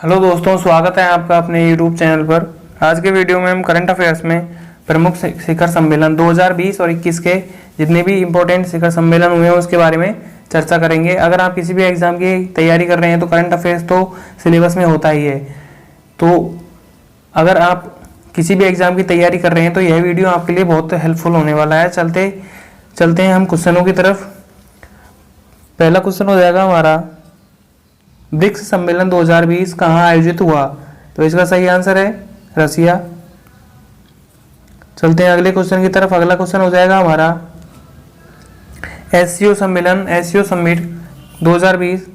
Hello दोस्तों, स्वागत है आपका अपने यूट्यूब चैनल पर। आज के वीडियो में हम करंट अफेयर्स में प्रमुख शिखर सम्मेलन 2020 और 21 के जितने भी इम्पोर्टेंट शिखर सम्मेलन हुए हैं उसके बारे में चर्चा करेंगे। अगर आप किसी भी एग्जाम की तैयारी कर रहे हैं तो करंट अफेयर्स तो सिलेबस में होता ही है। तो अगर आप किसी भी एग्जाम की तैयारी कर रहे हैं तो यह वीडियो आपके लिए बहुत हेल्पफुल होने वाला है। चलते हैं हम क्वेश्चनों की तरफ। पहला क्वेश्चन हो जाएगा हमारा, ब्रिक्स सम्मेलन 2020 कहाँ आयोजित हुआ? तो इसका सही आंसर है रसिया। चलते हैं अगले क्वेश्चन की तरफ। अगला क्वेश्चन हो जाएगा हमारा, एससीओ सम्मेलन एससीओ समिट 2020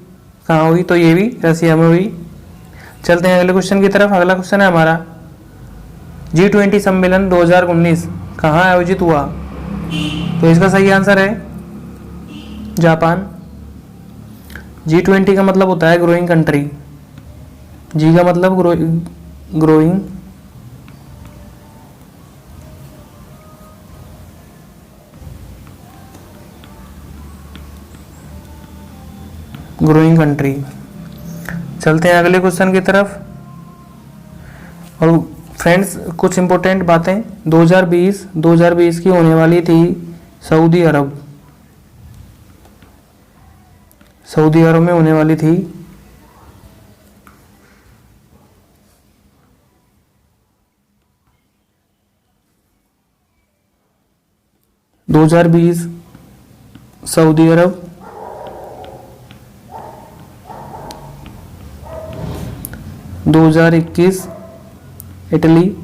कहाँ हुई? तो ये भी रसिया में हुई। चलते हैं अगले क्वेश्चन की तरफ। अगला क्वेश्चन है हमारा, G20 सम्मेलन 2019 कहाँ आयोजित हुआ? तो इसका सही आंसर है जापान। G20 का मतलब होता है ग्रोइंग कंट्री। जी का मतलब ग्रोइंग, ग्रोइंग कंट्री। चलते हैं अगले क्वेश्चन की तरफ। और फ्रेंड्स, कुछ इंपॉर्टेंट बातें 2020 की होने वाली थी सऊदी अरब में होने वाली थी 2020 सऊदी अरब, 2021 इटली,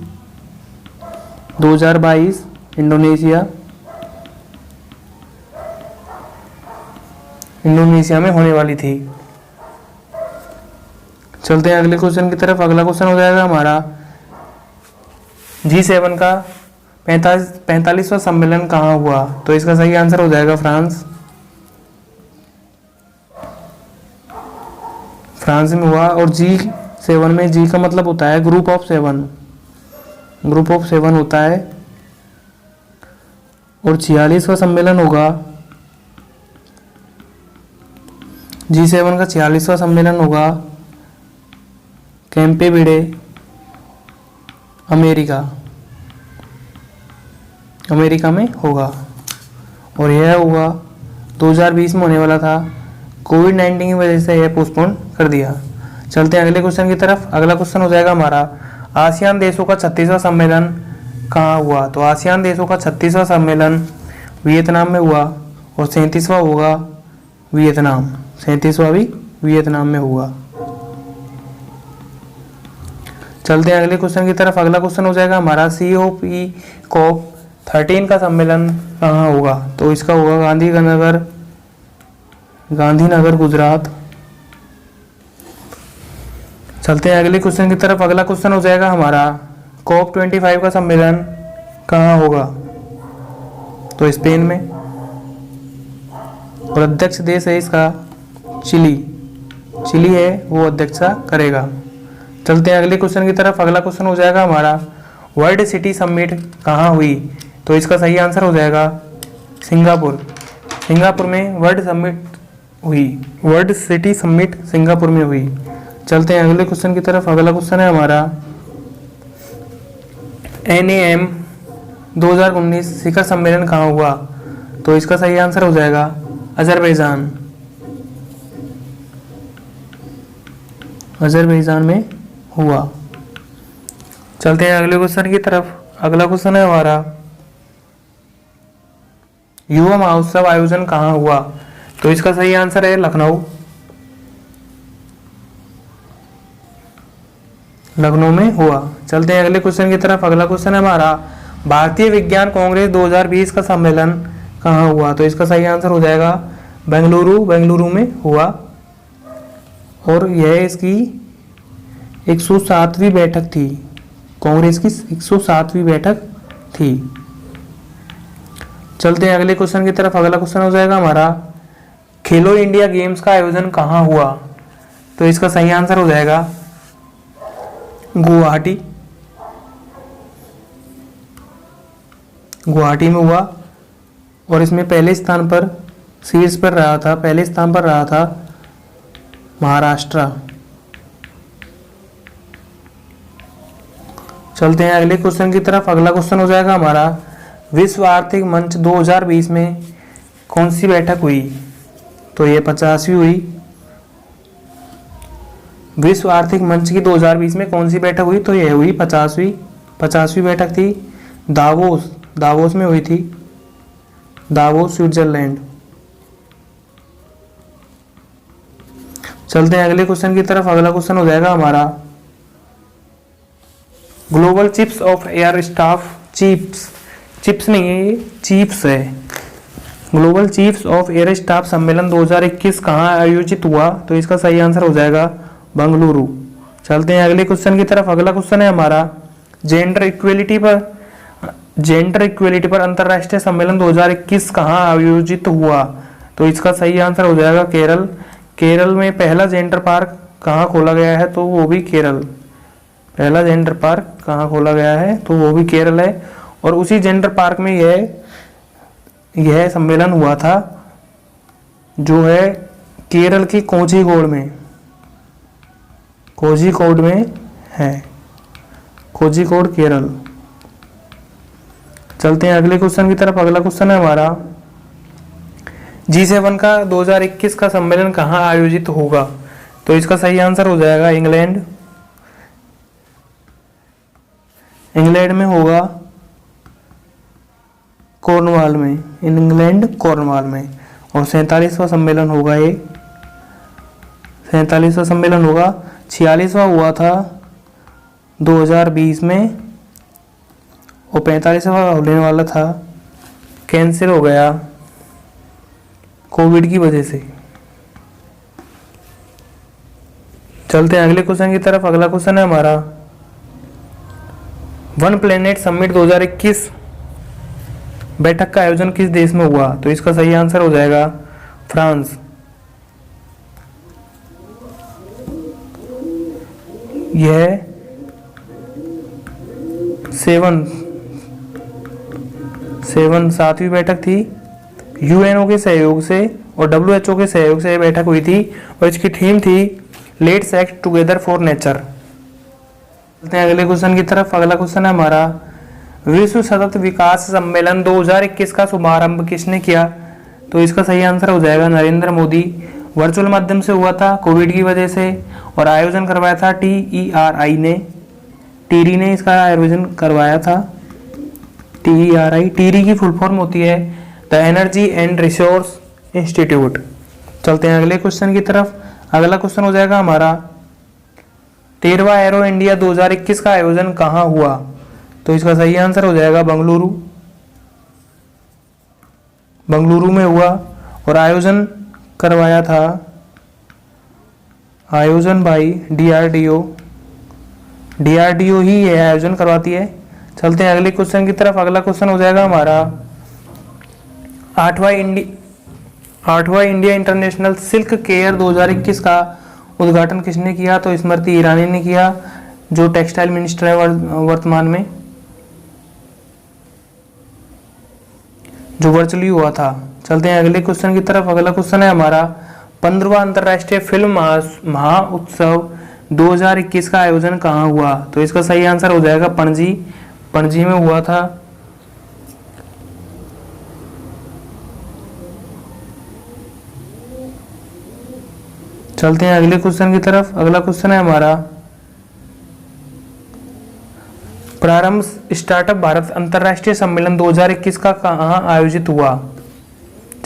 2022 इंडोनेशिया में होने वाली थी। चलते हैं अगले क्वेश्चन की तरफ। अगला क्वेश्चन हो जाएगा हमारा, G7 का 45वां सम्मेलन कहाँ हुआ? तो इसका सही आंसर हो जाएगा फ्रांस में हुआ। और G7 में जी का मतलब होता है ग्रुप ऑफ सेवन होता है। और 46वां सम्मेलन होगा, G7 का 46वां सम्मेलन होगा कैंपे बिडे अमेरिका में होगा। और यह होगा 2020 में होने वाला था, कोविड-19 की वजह से यह पोस्टपोन कर दिया। चलते हैं अगले क्वेश्चन की तरफ। अगला क्वेश्चन हो जाएगा हमारा, आसियान देशों का 36वां सम्मेलन कहाँ हुआ? तो आसियान देशों का 36वां सम्मेलन वियतनाम में हुआ। और 37वां होगा वियतनाम, 37वां भी वियतनाम में हुआ। चलते हैं अगले क्वेश्चन की तरफ। अगला क्वेश्चन हो जाएगा हमारा, COP13 का सम्मेलन कहाँ होगा? तो इसका होगा गांधीनगर गुजरात। चलते हैं अगले क्वेश्चन की तरफ। अगला क्वेश्चन हो जाएगा हमारा, COP25 का सम्मेलन कहाँ होगा? तो स्पेन में। और अध्यक्ष देश है इसका चिली है, वो अध्यक्षता करेगा। चलते हैं अगले क्वेश्चन की तरफ। अगला क्वेश्चन हो जाएगा हमारा, वर्ल्ड सिटी समिट कहाँ हुई? तो इसका सही आंसर हो जाएगा सिंगापुर में वर्ल्ड सिटी समिट सिंगापुर में हुई। चलते हैं अगले क्वेश्चन की तरफ। अगला क्वेश्चन है हमारा, NAM 2019 शिखर सम्मेलन कहाँ हुआ? तो इसका सही आंसर हो जाएगा अजरबैजान में हुआ। चलते हैं अगले क्वेश्चन की तरफ। अगला क्वेश्चन है हमारा, युवा महोत्सव आयोजन कहाँ हुआ? तो इसका सही आंसर है लखनऊ में हुआ। चलते हैं अगले क्वेश्चन की तरफ। अगला क्वेश्चन है हमारा, भारतीय विज्ञान कांग्रेस 2020 का सम्मेलन कहाँ हुआ? तो इसका सही आंसर हो जाएगा बेंगलुरु में हुआ। और यह इसकी 107वीं बैठक थी, कांग्रेस की 107वीं बैठक थी। चलते हैं अगले क्वेश्चन की तरफ। अगला क्वेश्चन हो जाएगा हमारा, खेलो इंडिया गेम्स का आयोजन कहाँ हुआ? तो इसका सही आंसर हो जाएगा गुवाहाटी में हुआ। और इसमें पहले स्थान पर रहा था महाराष्ट्र। चलते हैं अगले क्वेश्चन की तरफ। अगला क्वेश्चन हो जाएगा हमारा, विश्व आर्थिक मंच 2020 में कौन सी बैठक हुई? तो ये 50वीं हुई। विश्व आर्थिक मंच की 2020 में कौन सी बैठक हुई? तो यह हुई 50वीं बैठक थी। दावोस में हुई थी, दावोस स्विट्जरलैंड। चलते हैं अगले क्वेश्चन की तरफ। अगला क्वेश्चन हो जाएगा हमारा, global chips of air staff, chips नहीं है ये, चीफ्स है। Global chiefs of air staff सम्मेलन 2021 कहाँ आयोजित हुआ? तो इसका सही आंसर हो जाएगा बंगलुरु। चलते हैं अगले क्वेश्चन की तरफ। अगला क्वेश्चन है हमारा, जेंडर इक्वेलिटी पर अंतरराष्ट्रीय सम्मेलन 2021 कहाँ आयोजित हुआ? तो इसका सही आंसर हो जाएगा केरल में पहला जेंडर पार्क कहाँ खोला गया है? तो वो भी केरल। पहला जेंडर पार्क कहाँ खोला गया है? तो वो भी केरल है। और उसी जेंडर पार्क में यह सम्मेलन हुआ था, जो है केरल की कोझीकोड में है, कोझीकोड केरल। चलते हैं अगले क्वेश्चन की तरफ। अगला क्वेश्चन है हमारा, G7 का 2021 का सम्मेलन कहाँ आयोजित होगा? तो इसका सही आंसर हो जाएगा इंग्लैंड में होगा, कॉर्नवाल में। और 47वां सम्मेलन होगा ये, 47वां सम्मेलन होगा। 46वां हुआ था 2020 में और 45वां होने वाला था, कैंसिल हो गया कोविड की वजह से। चलते हैं अगले क्वेश्चन की तरफ। अगला क्वेश्चन है हमारा, वन प्लेनेट समिट 2021 बैठक का आयोजन किस देश में हुआ? तो इसका सही आंसर हो जाएगा फ्रांस। यह 7वीं बैठक थी। यूएनओ के सहयोग से और डब्ल्यूएचओ के सहयोग से यह बैठक हुई थी और इसकी थीम थी let's act together for nature. चलते हैं अगले क्वेश्चन की तरफ। अगला क्वेश्चन है हमारा, विश्व सतत विकास सम्मेलन 2021 का शुभारंभ किसने किया? तो इसका सही आंसर हो जाएगा नरेंद्र मोदी। वर्चुअल माध्यम से हुआ था कोविड की वजह से और आयोजन करवाया था टीरी ने इसका आयोजन करवाया था। टीरी की फुल फॉर्म होती है the energy and resource institute. चलते हैं अगले क्वेश्चन की तरफ। अगला क्वेश्चन हो जाएगा हमारा, 13वां एरो इंडिया 2021 का आयोजन कहाँ हुआ? तो इसका सही आंसर हो जाएगा बंगलुरु में हुआ और आयोजन करवाया था भाई डीआरडीओ ही यह आयोजन करवाती है। चलते हैं अगले क्वेश्चन की तरफ। अगला क्वेश्चन हो जाएगा हमारा, 8वां इंडिया इंटरनेशनल सिल्क केयर 2021 का उद्घाटन किसने किया? तो स्मृति ईरानी ने किया, जो टेक्सटाइल मिनिस्टर है वर्तमान में, जो वर्चुअली हुआ था। चलते हैं अगले क्वेश्चन की तरफ। अगला क्वेश्चन है हमारा, 15वां अंतर्राष्ट्रीय फिल्म महोत्सव 2021 का आयोजन कहाँ हुआ? तो इसका सही आंसर हो जाएगा पणजी में हुआ था। चलते हैं अगले क्वेश्चन की तरफ। अगला क्वेश्चन है हमारा, प्रारंभ स्टार्टअप भारत अंतर्राष्ट्रीय सम्मेलन 2021 का कहाँ आयोजित हुआ?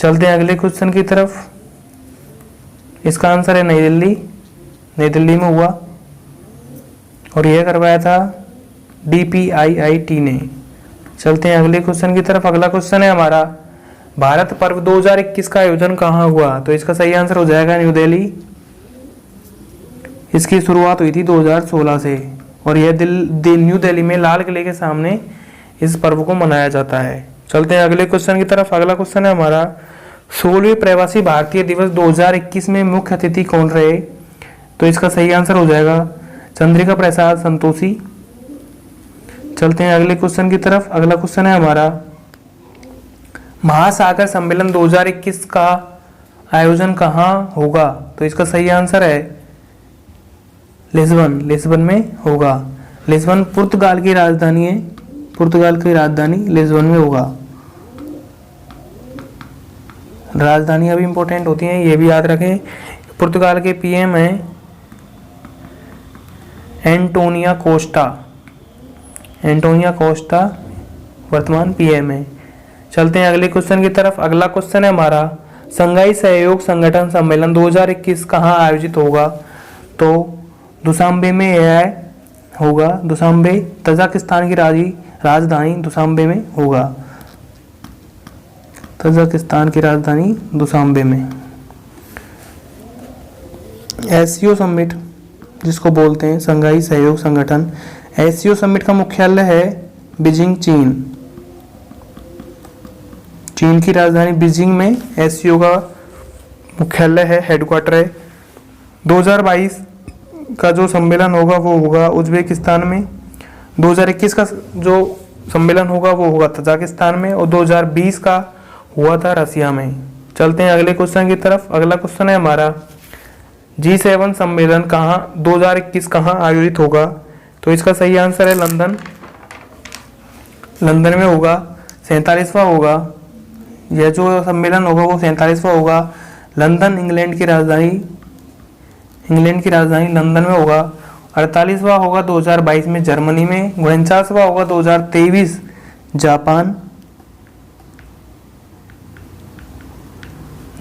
चलते हैं अगले क्वेश्चन की तरफ। इसका आंसर है नई दिल्ली में हुआ और यह करवाया था DPIIT ने। चलते हैं अगले क्वेश्चन की तरफ। अगला क्वेश्चन है हमारा, भारत पर्व 2021 का आयोजन कहाँ हुआ? तो इसका सही आंसर हो जाएगा न्यू दिल्ली। इसकी शुरुआत हुई थी 2016 से और यह न्यू दिल्ली में लाल किले के सामने इस पर्व को मनाया जाता है। चलते हैं अगले क्वेश्चन की तरफ। अगला क्वेश्चन है हमारा, 16वें प्रवासी भारतीय दिवस 2021 में मुख्य अतिथि कौन रहे? तो इसका सही आंसर हो जाएगा चंद्रिका प्रसाद संतोषी। चलते हैं अगले क्वेश्चन की तरफ। अगला क्वेश्चन है हमारा, महासागर सम्मेलन 2021 का आयोजन कहाँ होगा? तो इसका सही आंसर है लिस्बन में होगा। लिस्बन पुर्तगाल की राजधानी है, पुर्तगाल की राजधानी लिस्बन में होगा। राजधानियां भी इंपॉर्टेंट होती हैं, ये भी याद रखें। पुर्तगाल के पीएम हैं एंटोनिया कोस्टा, एंटोनिया कोस्टा वर्तमान पीएम है। चलते हैं अगले क्वेश्चन की तरफ। अगला क्वेश्चन है हमारा, शंघाई सहयोग संगठन सम्मेलन 2021 कहाँ आयोजित होगा? तो दुशांबे में यह होगा, दुशांबे तजाकिस्तान की राजधानी दुशांबे में होगा, तजाकिस्तान की राजधानी दुशांबे में। एससीओ समिट जिसको बोलते हैं शंघाई सहयोग संगठन, एससीओ समिट का मुख्यालय है बीजिंग, चीन, चीन की राजधानी बीजिंग में एससीओ का मुख्यालय है, हेडक्वार्टर है। 2022 का जो सम्मेलन होगा वो होगा उज्बेकिस्तान में, 2021 का जो सम्मेलन होगा वो होगा तजाकिस्तान में, और 2020 का हुआ था रसिया में। चलते हैं अगले क्वेश्चन की तरफ। अगला क्वेश्चन है हमारा, G7 सम्मेलन 2021 कहाँ आयोजित होगा? तो इसका सही आंसर है लंदन, लंदन में होगा, 47वां होगा। यह जो सम्मेलन होगा वो 47वां होगा। लंदन इंग्लैंड की राजधानी, इंग्लैंड की राजधानी लंदन में होगा। 48वां होगा 2022 में जर्मनी में, 49वां होगा 2023 जापान,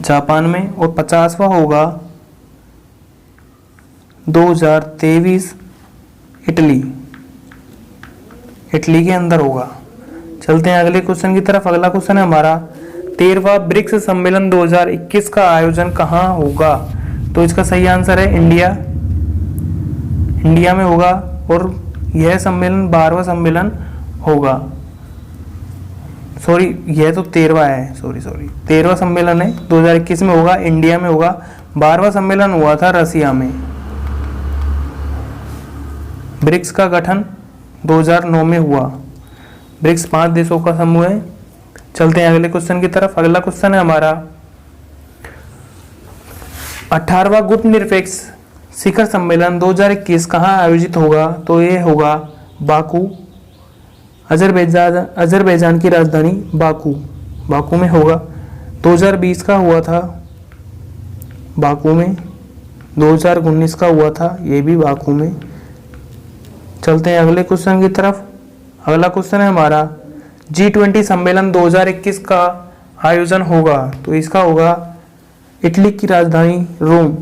जापान में, और 50वां होगा 2023 इटली, इटली के अंदर होगा। चलते हैं अगले क्वेश्चन की तरफ। अगला क्वेश्चन है हमारा, 13वां ब्रिक्स सम्मेलन 2021 का आयोजन कहाँ होगा? तो इसका सही आंसर है इंडिया, इंडिया में होगा, और यह सम्मेलन 12वां सम्मेलन होगा। सॉरी, यह तो 13वां है, सॉरी 13वां सम्मेलन है, 2021 में होगा, इंडिया में होगा। 12वां सम्मेलन हुआ था रसिया में। ब्रिक्स का गठन 2009 में हुआ। ब्रिक्स 5 देशों का समूह है। चलते हैं अगले क्वेश्चन की तरफ। अगला क्वेश्चन है हमारा, 18वां गुट निरपेक्ष शिखर सम्मेलन 2021 कहाँ आयोजित होगा? तो ये होगा बाकू, अजरबैजान की राजधानी बाकू, बाकू में होगा। 2020 का हुआ था बाकू में, 2019 का हुआ था ये भी बाकू में। चलते हैं अगले क्वेश्चन की तरफ। अगला क्वेश्चन है हमारा, G20 सम्मेलन 2021 का आयोजन होगा? तो इसका होगा इटली की राजधानी रोम,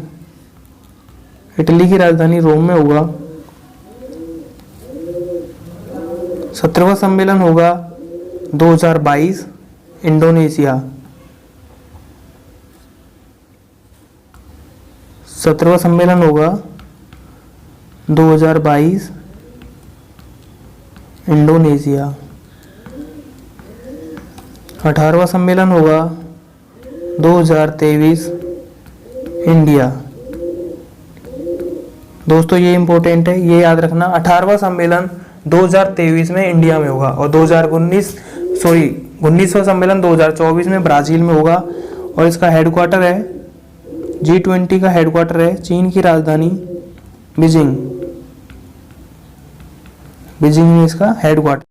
इटली की राजधानी रोम में होगा। 17वां सम्मेलन होगा 2022 इंडोनेशिया, 17वां सम्मेलन होगा 2022 इंडोनेशिया। 18वां सम्मेलन होगा 2023 इंडिया। दोस्तों ये इंपॉर्टेंट है, ये याद रखना, 18वां सम्मेलन 2023 में इंडिया में होगा, और 19वां सम्मेलन 2024 में ब्राजील में होगा, और इसका हेडक्वार्टर है, G20 का हेडक्वार्टर है चीन की राजधानी बीजिंग, बीजिंग में इसका हेडक्वार्टर।